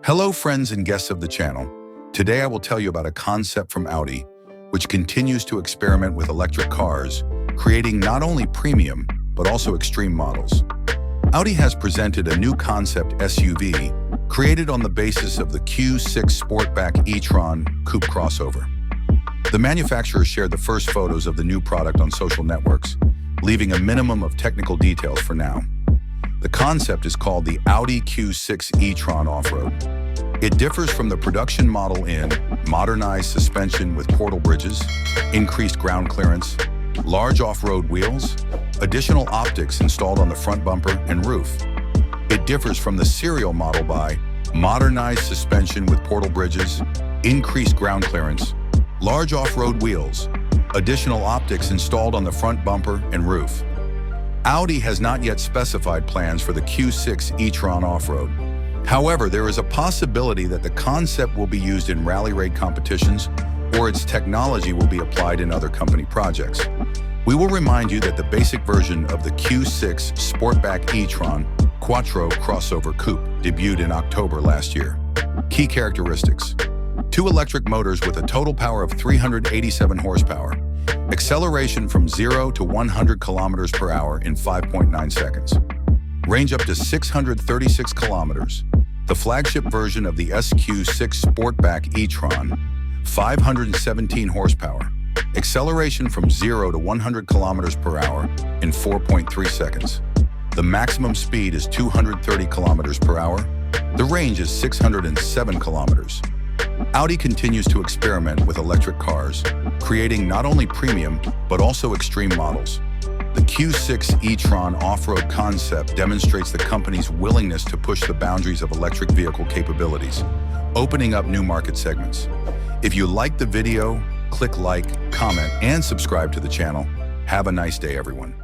Hello friends and guests of the channel. Today I will tell you about a concept from Audi, which continues to experiment with electric cars, creating not only premium, but also extreme models. Audi has presented a new concept SUV, created on the basis of the Q6 Sportback e-tron coupe-crossover. The manufacturer shared the first photos of the new product on social networks, leaving a minimum of technical details for now. The concept is called the Audi Q6 e-tron Offroad. It differs from the production model in modernized suspension with portal bridges, increased ground clearance, large off-road wheels, additional optics installed on the front bumper and roof. It differs from the serial model by modernized suspension with portal bridges, increased ground clearance, large off-road wheels, additional optics installed on the front bumper and roof. Audi has not yet specified plans for the Q6 e-tron Offroad. However, there is a possibility that the concept will be used in rally raid competitions or its technology will be applied in other company projects. We will remind you that the basic version of the Q6 Sportback e-tron quattro crossover coupe debuted in October last year. Key characteristics: 2 electric motors with a total power of 387 horsepower. Acceleration from 0 to 100 kilometers per hour in 5.9 seconds. Range up to 636 kilometers. The flagship version of the SQ6 Sportback e-tron, 517 horsepower. Acceleration from 0 to 100 kilometers per hour in 4.3 seconds. The maximum speed is 230 kilometers per hour. The range is 607 kilometers. Audi continues to experiment with electric cars, creating not only premium, but also extreme models. The Q6 e-tron Offroad concept demonstrates the company's willingness to push the boundaries of electric vehicle capabilities, opening up new market segments. If you liked the video, click like, comment, and subscribe to the channel. Have a nice day, everyone.